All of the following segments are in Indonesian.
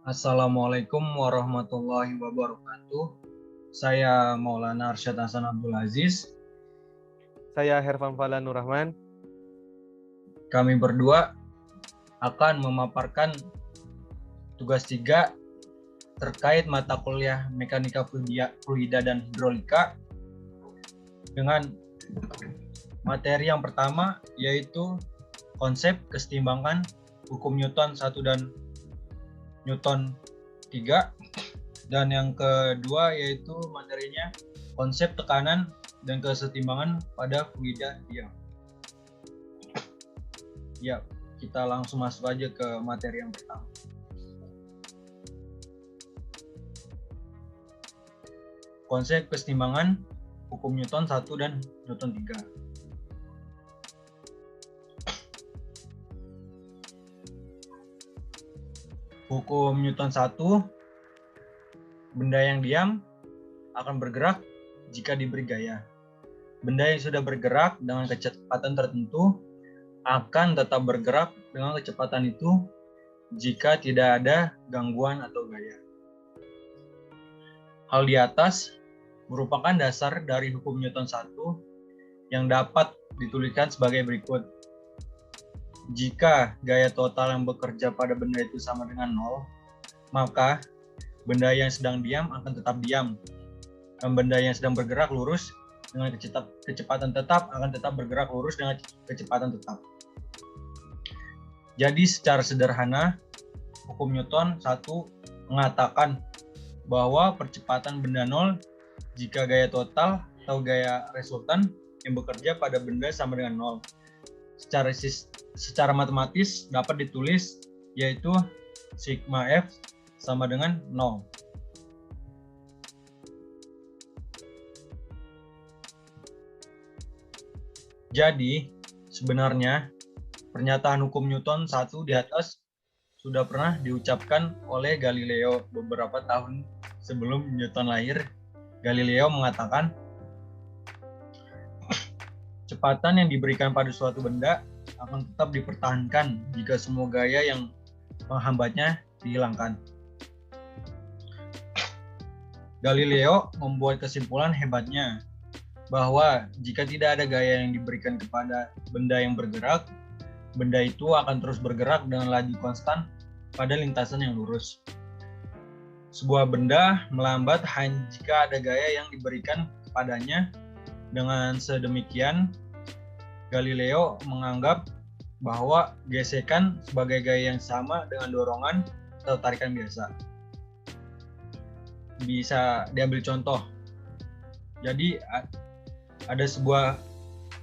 Assalamualaikum warahmatullahi wabarakatuh. Saya Maulana Arsyad Hasan Abdul Aziz. Saya Hervan Fala Nur Rahman. Kami berdua akan memaparkan tugas 3 terkait mata kuliah Mekanika Fluida dan Hidrolika dengan materi yang pertama, yaitu konsep kesetimbangan hukum Newton 1 dan Newton 3, dan yang kedua yaitu materinya konsep tekanan dan kesetimbangan pada fluida diam. Ya, kita langsung masuk aja ke materi yang pertama. Konsep kesetimbangan hukum Newton 1 dan Newton 3. Hukum Newton 1, benda yang diam akan bergerak jika diberi gaya. Benda yang sudah bergerak dengan kecepatan tertentu akan tetap bergerak dengan kecepatan itu jika tidak ada gangguan atau gaya. Hal di atas merupakan dasar dari hukum Newton 1 yang dapat dituliskan sebagai berikut. Jika gaya total yang bekerja pada benda itu sama dengan 0, maka benda yang sedang diam akan tetap diam. Dan benda yang sedang bergerak lurus dengan kecepatan tetap akan tetap bergerak lurus dengan kecepatan tetap. Jadi secara sederhana, hukum Newton 1 mengatakan bahwa percepatan benda 0 jika gaya total atau gaya resultan yang bekerja pada benda sama dengan 0. Secara matematis dapat ditulis yaitu sigma F sama dengan 0. Jadi, sebenarnya pernyataan hukum Newton 1 di atas sudah pernah diucapkan oleh Galileo beberapa tahun sebelum Newton lahir. Galileo mengatakan, kecepatan yang diberikan pada suatu benda akan tetap dipertahankan jika semua gaya yang menghambatnya dihilangkan. Galileo membuat kesimpulan hebatnya bahwa jika tidak ada gaya yang diberikan kepada benda yang bergerak, benda itu akan terus bergerak dengan laju konstan pada lintasan yang lurus. Sebuah benda melambat hanya jika ada gaya yang diberikan kepadanya. Dengan sedemikian, Galileo menganggap bahwa gesekan sebagai gaya yang sama dengan dorongan atau tarikan biasa. Bisa diambil contoh. Jadi ada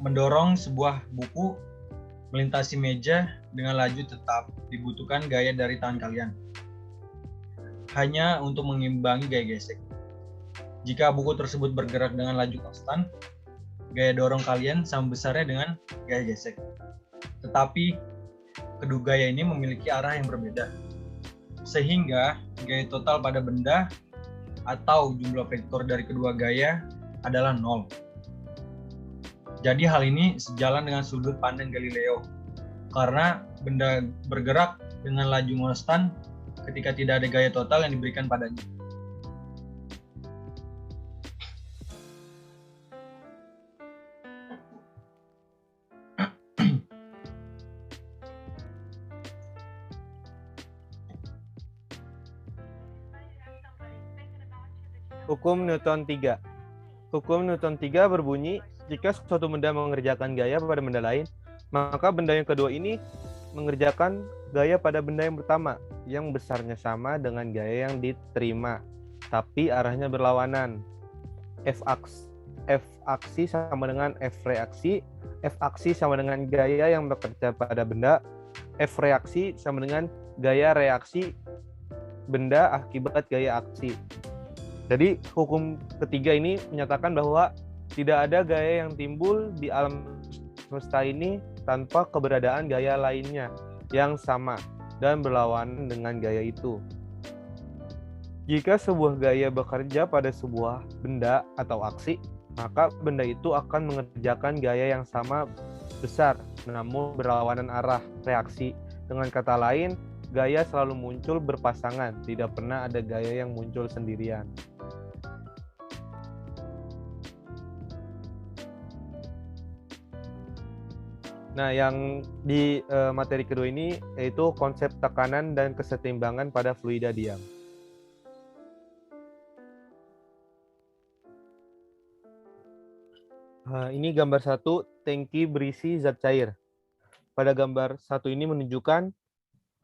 mendorong sebuah buku melintasi meja dengan laju tetap, dibutuhkan gaya dari tangan kalian hanya untuk mengimbangi gaya gesek. Jika buku tersebut bergerak dengan laju konstan, gaya dorong kalian sama besarnya dengan gaya gesek. Tetapi kedua gaya ini memiliki arah yang berbeda, sehingga gaya total pada benda atau jumlah vektor dari kedua gaya adalah 0. Jadi hal ini sejalan dengan sudut pandang Galileo, karena benda bergerak dengan laju konstan ketika tidak ada gaya total yang diberikan padanya. Hukum Newton 3. Hukum Newton 3 berbunyi, jika suatu benda mengerjakan gaya pada benda lain, maka benda yang kedua ini mengerjakan gaya pada benda yang pertama, yang besarnya sama dengan gaya yang diterima, tapi arahnya berlawanan. F aksi sama dengan F reaksi. F aksi sama dengan gaya yang bekerja pada benda. F reaksi sama dengan gaya reaksi benda akibat gaya aksi. Jadi hukum ketiga ini menyatakan bahwa tidak ada gaya yang timbul di alam semesta ini tanpa keberadaan gaya lainnya yang sama dan berlawanan dengan gaya itu. Jika sebuah gaya bekerja pada sebuah benda atau aksi, maka benda itu akan mengerjakan gaya yang sama besar, namun berlawanan arah reaksi. Dengan kata lain, gaya selalu muncul berpasangan, tidak pernah ada gaya yang muncul sendirian. Nah, yang di materi kedua ini yaitu konsep tekanan dan kesetimbangan pada fluida diam. Ini gambar 1, tangki berisi zat cair. Pada gambar 1 ini menunjukkan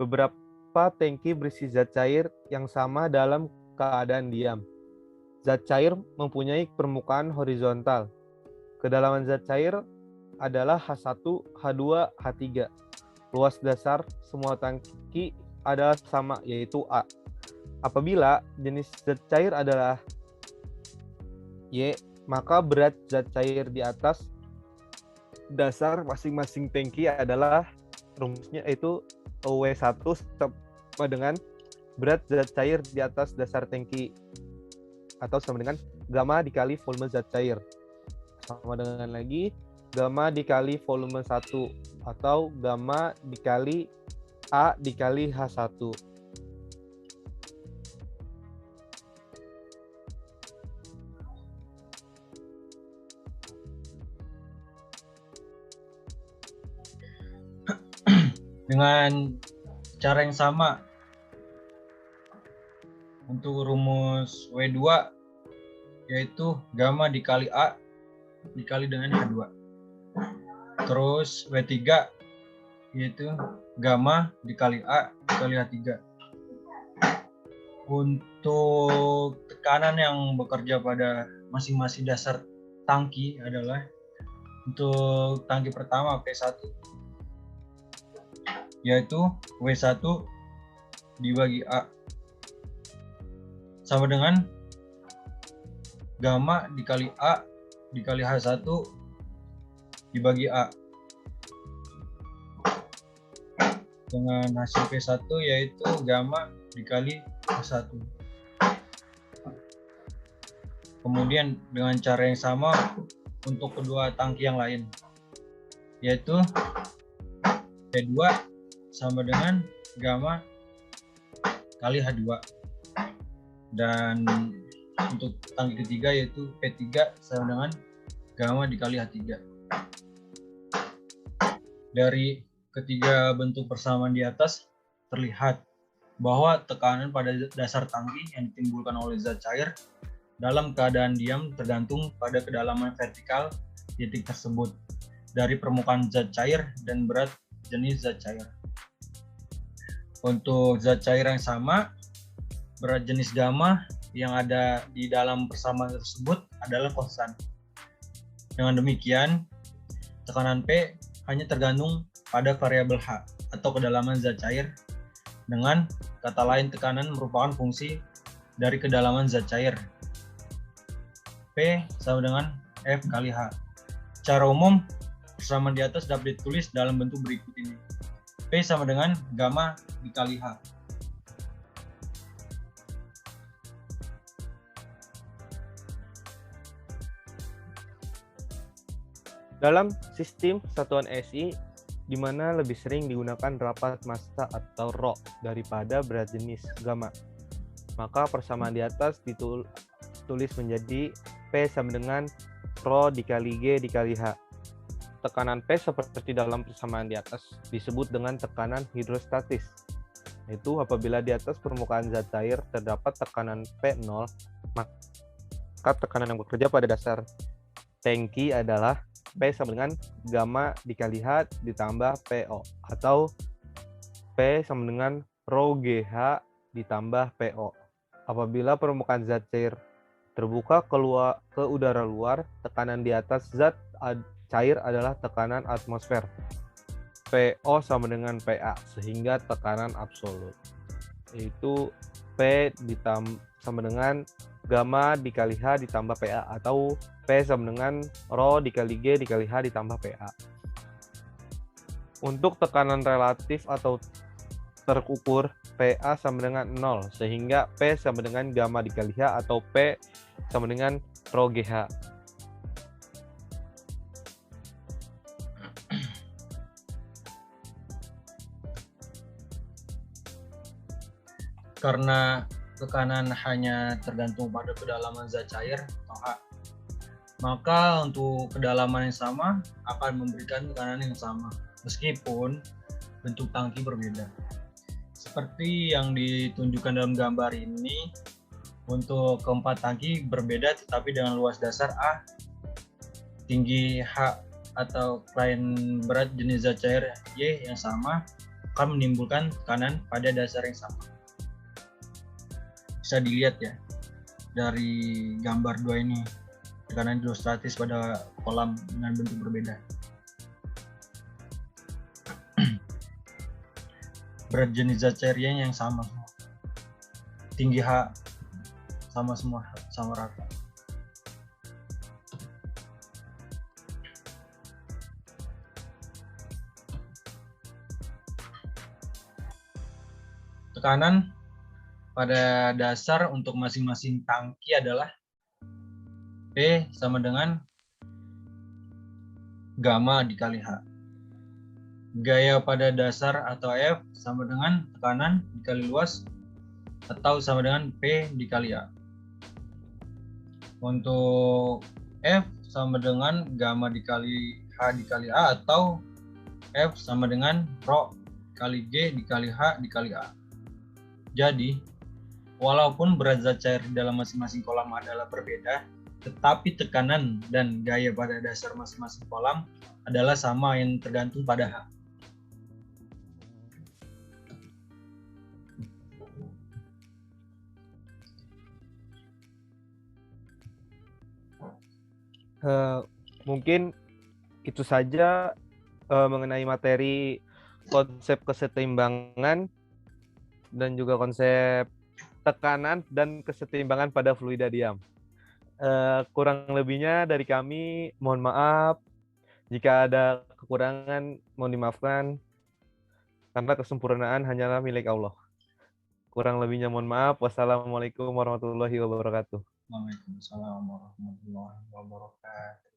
beberapa tangki berisi zat cair yang sama dalam keadaan diam. Zat cair mempunyai permukaan horizontal. Kedalaman zat cair adalah H1, H2, H3. Luas dasar semua tangki adalah sama, yaitu A. Apabila jenis zat cair adalah Y, maka berat zat cair di atas dasar masing-masing tangki adalah, rumusnya itu W1 sama dengan berat zat cair di atas dasar tangki, atau sama dengan gamma dikali volume zat cair. Sama dengan lagi gamma dikali volume 1 atau gamma dikali A dikali H1. Dengan cara yang sama, untuk rumus W2 yaitu gamma dikali A dikali dengan H2. Terus W3 yaitu gamma dikali A dikali H3. Untuk tekanan yang bekerja pada masing-masing dasar tangki adalah, untuk tangki pertama P1 yaitu W1 dibagi A sama dengan gamma dikali A dikali H1 dibagi A, dengan hasil P1 yaitu gamma dikali H1. Kemudian dengan cara yang sama untuk kedua tangki yang lain, yaitu P2 sama dengan gamma kali H2. Dan untuk tangki ketiga yaitu P3 sama dengan gamma dikali H3. Dari ketiga bentuk persamaan di atas terlihat bahwa tekanan pada dasar tangki yang ditimbulkan oleh zat cair dalam keadaan diam tergantung pada kedalaman vertikal titik tersebut dari permukaan zat cair dan berat jenis zat cair. Untuk zat cair yang sama, berat jenis gamma yang ada di dalam persamaan tersebut adalah konstan. Dengan demikian, tekanan P hanya tergantung pada variabel H atau kedalaman zat cair. Dengan kata lain, tekanan merupakan fungsi dari kedalaman zat cair. P sama dengan F kali H. Secara umum, persamaan di atas dapat ditulis dalam bentuk berikut ini. P sama dengan gamma dikali H. Dalam sistem satuan SI, di mana lebih sering digunakan rapat massa atau rho daripada berat jenis gamma, maka persamaan di atas ditulis menjadi P sama dengan rho dikali G dikali H. Tekanan P seperti dalam persamaan di atas disebut dengan tekanan hidrostatis, yaitu apabila di atas permukaan zat cair terdapat tekanan P0, maka tekanan yang bekerja pada dasar tangki adalah P sama dengan gamma dikali H ditambah PO, atau P sama dengan rho GH ditambah PO. Apabila permukaan zat cair terbuka ke udara luar, tekanan di atas zat cair adalah tekanan atmosfer. PO sama dengan PA, sehingga tekanan absolut. Yaitu P sama dengan gamma dikali H ditambah PA, atau P sama dengan rho dikali G dikali H ditambah PA. Untuk tekanan relatif atau terukur, PA sama dengan 0, sehingga P sama dengan gamma dikali H atau P sama dengan rho GH. karena tekanan hanya tergantung pada kedalaman zat cair atau H. Maka untuk kedalaman yang sama akan memberikan tekanan yang sama, meskipun bentuk tangki berbeda. Seperti yang ditunjukkan dalam gambar ini, untuk keempat tangki berbeda tetapi dengan luas dasar A, tinggi H atau klien berat jenis zat cair Y yang sama akan menimbulkan tekanan pada dasar yang sama. Bisa dilihat ya dari gambar 2 ini, tekanan hidrostatis pada kolam dengan bentuk berbeda. Berat jenis zat cairnya yang sama semua. Tinggi H sama semua, sama rata. Tekanan pada dasar untuk masing-masing tangki adalah P sama dengan gamma dikali H. Gaya pada dasar atau F sama dengan tekanan dikali luas atau sama dengan P dikali A. Untuk F sama dengan gamma dikali H dikali A atau F sama dengan rho kali G dikali H dikali A. Jadi, walaupun berat zat cair di dalam masing-masing kolam adalah berbeda, tetapi tekanan dan gaya pada dasar masing-masing kolam adalah sama yang tergantung pada H. Mungkin itu saja mengenai materi konsep kesetimbangan dan juga konsep tekanan dan kesetimbangan pada fluida diam. Kurang lebihnya dari kami, mohon maaf. Jika ada kekurangan, mohon dimaafkan. Karena kesempurnaan hanyalah milik Allah. Kurang lebihnya mohon maaf. Wassalamualaikum warahmatullahi wabarakatuh. Waalaikumsalam warahmatullahi wabarakatuh.